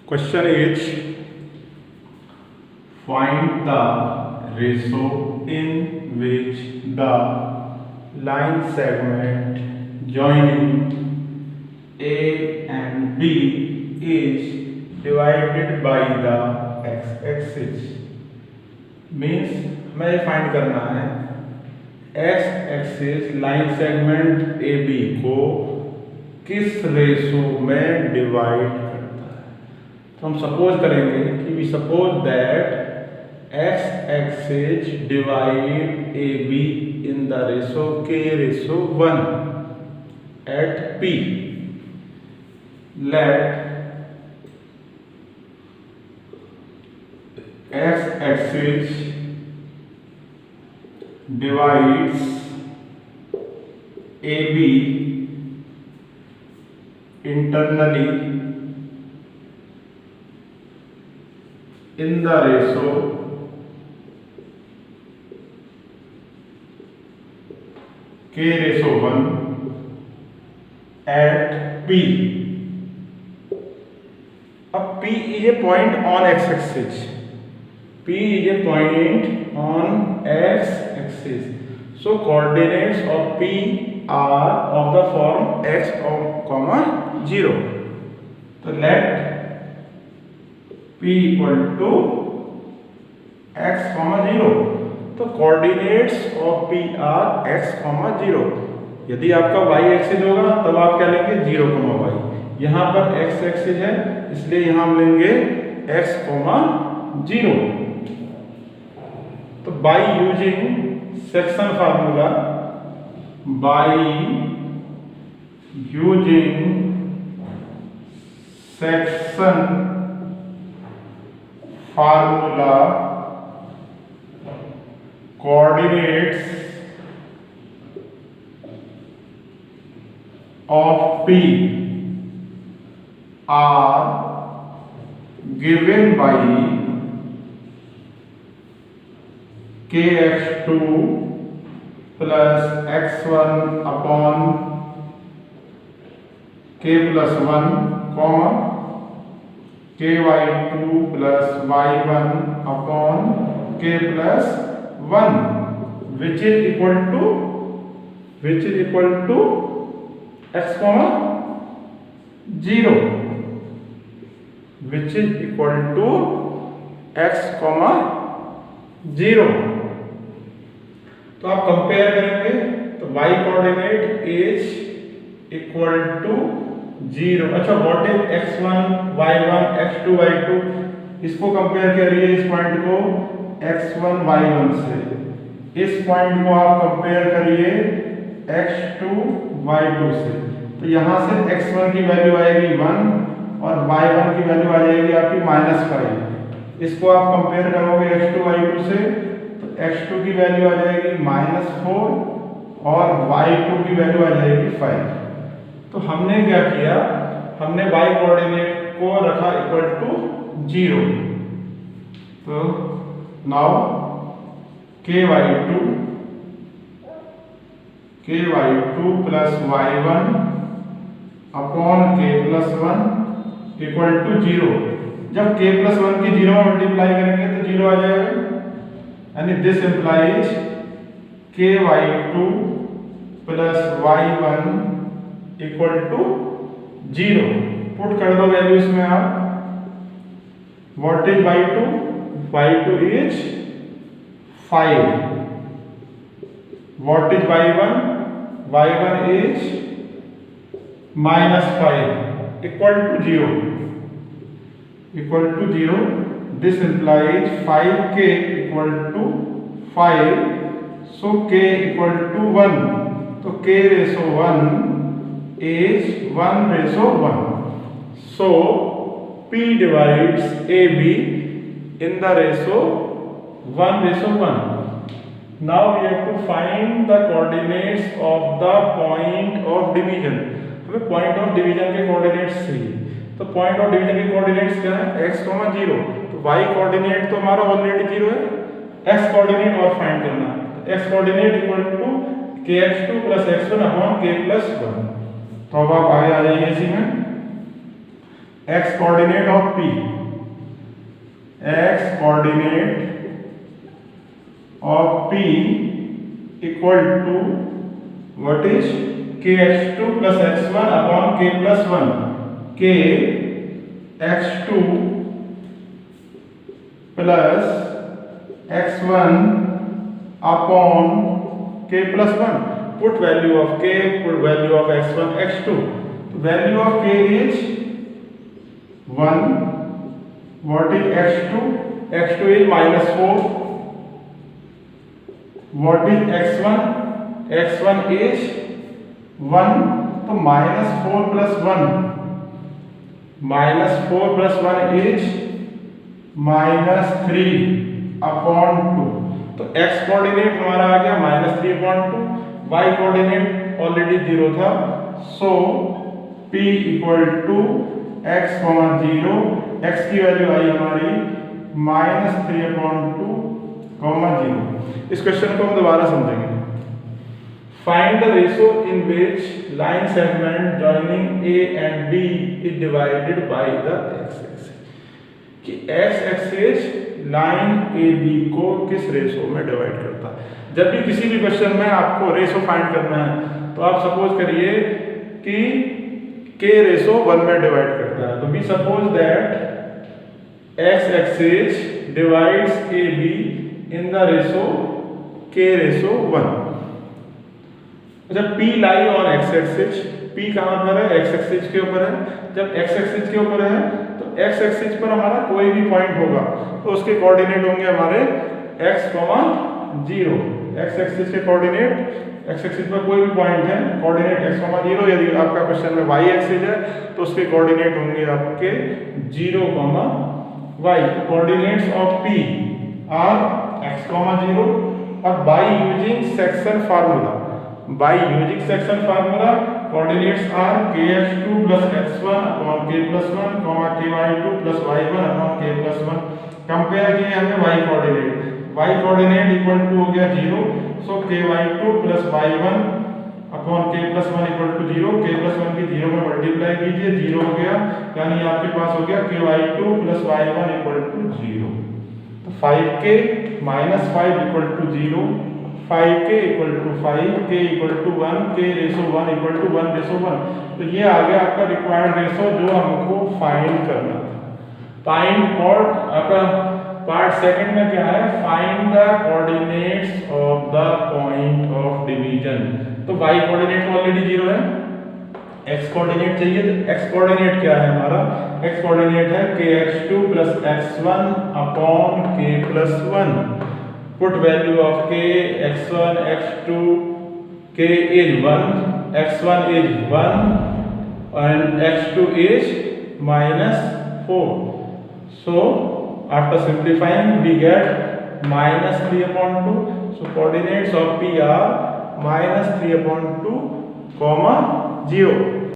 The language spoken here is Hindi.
Question is, find the ratio in which the line segment joining A and B is divided by the x-axis. Means हमें ये फाइंड करना है X axis line segment A B को किस रेशो में डिवाइड करता है। तो हम सपोज करेंगे कि we suppose that X axis divide A B in the ratio k/1 at P. Let x axis divides AB internally in the ratio k/1 at P. अब P is a point on x-axis. P is a point on x-axis. So coordinates of P are of the form x, 0. So let P equal to x, 0. तो coordinates of P are x, 0. यदि आपका y एक्सिस होगा तब आप क्या लेंगे 0, y. यहाँ पर x एक्सिस है इसलिए यहाँ हम लेंगे x, 0. तो by using section formula, by using section formula, coordinates of P are given by kx2 plus x1 upon k plus 1, ky2 plus y1 upon k plus 1, which is equal to x, 0, which is equal to x, 0. तो आप कंपेयर करेंगे तो y coordinate is equal to 0. अच्छा, what is x1 y1 x2 y2, इसको कंपेयर करिए इस पॉइंट को x1 y1 से, इस पॉइंट को आप कंपेयर करिए x2 y2 से. तो यहां से x1 की वैल्यू आएगी 1 और y1 की वैल्यू आ जाएगी आपकी -5. इसको आप कंपेयर करोगे x2 y2 से तो x2 की वैल्यू आ जाएगी -4 और y2 की वैल्यू आ जाएगी 5. तो हमने क्या किया, हमने y कोऑर्डिनेट को रखा इक्वल टू 0. तो now ky2 plus y1 upon k plus 1 equal to 0. जब k प्लस 1 की 0 में मल्टीप्लाई करेंगे तो 0 आ जाएगा, यानी this implies ky2 plus y1 equal to 0. Put कर दो वैल्यू इसमें आप. What is y2? y2 is 5. What is y1? y1 is -5 equal to 0. This implies 5k equal to 5. So k equal to 1. So k/1 is 1/1. So P divides AB in the ratio 1/1. Now we have to find the coordinates of the point of division. हमें पॉइंट ऑफ डिवीजन के कोऑर्डिनेट्स चाहिए. तो पॉइंट ऑफ डिवीजन के कोऑर्डिनेट्स क्या है? x, 0. तो y कोऑर्डिनेट तो हमारा ऑलरेडी 0 है, x कोऑर्डिनेट और फाइंड करना है. x coordinate equal to kx2 plus x1 upon k plus 1. तो अब आप आगे आ जाइए इसी में. x coordinate of p, x coordinate of p equal to what is kx2 plus x1 upon k plus 1, k x2 plus x1 upon k plus 1. Put value of k, put value of x1, x2. Value of k is 1. What is x2? x2 is minus 4. What is x1? x1 is 1. So minus 4 plus 1. Minus 4 plus 1 is minus 3 upon 2. तो x कोऑर्डिनेट हमारा आ गया minus 3 upon 2, y coordinate already 0 था, so p equal to x, 0, x की वैल्यू आई हमारी माइनस 3 अपॉन 2, 0। इस क्वेश्चन को हम दोबारा समझेंगे। Find the ratio in which line segment joining a and b is divided by the x axis, कि x axis line A B को किस रेशो में डिवाइड करता है। जब भी किसी भी क्वेश्चन में आपको रेशो फाइंड करना है तो आप सपोज करिए कि k रेशो 1 में डिवाइड करता है, तो we suppose that x axis divides A B in the ratio k ratio 1। जब p lie on x axis, p कहां पर है? x एक्सिस के ऊपर है। जब x एक्सिस के ऊपर है तो x एक्सिस पर हमारा कोई भी पॉइंट होगा तो उसके कोऑर्डिनेट होंगे हमारे x, 0। x एक्सिस के कोऑर्डिनेट, x एक्सिस पर कोई भी पॉइंट है, कोऑर्डिनेट x, 0। यदि आपका क्वेश्चन में y एक्सिस है तो उसके कोऑर्डिनेट होंगे आपके 0, y। Coordinates of p are x, 0 और by using section formula, by using section formula coordinates are kx2 plus x1 upon k plus 1, ky2 plus y1 upon k plus 1। Compare किए हमने y कोऑर्डिनेट इक्वल टू हो गया 0, सो ky2 plus y1 upon k plus 1 equal to 0। k plus 1 की 0 में मल्टीप्लाई कीजिए, 0 हो गया, यानी आपके पास हो गया ky2 plus y1 equal to 0। तो 5k minus 5 equal to 0, 5k equal to 5, k equal to 1, k ratio 1 equal to 1 ratio 1। तो ये आ गया आपका रिक्वायर्ड रेशो जो हमको फाइंड करना था। फाइंड पॉइंट आपका पार्ट सेकंड में क्या है? Find the coordinates of the point of division. तो y कोऑर्डिनेट ऑलरेडी 0 है, x कोऑर्डिनेट चाहिए, तो x कोऑर्डिनेट क्या है हमारा? x कोऑर्डिनेट है kx2 plus x1 upon k plus 1। Put value of k, x1, x2, k is 1, x1 is 1 and x2 is minus 4. So after simplifying we get minus 3 upon 2. So coordinates of p are minus 3 upon 2, 0।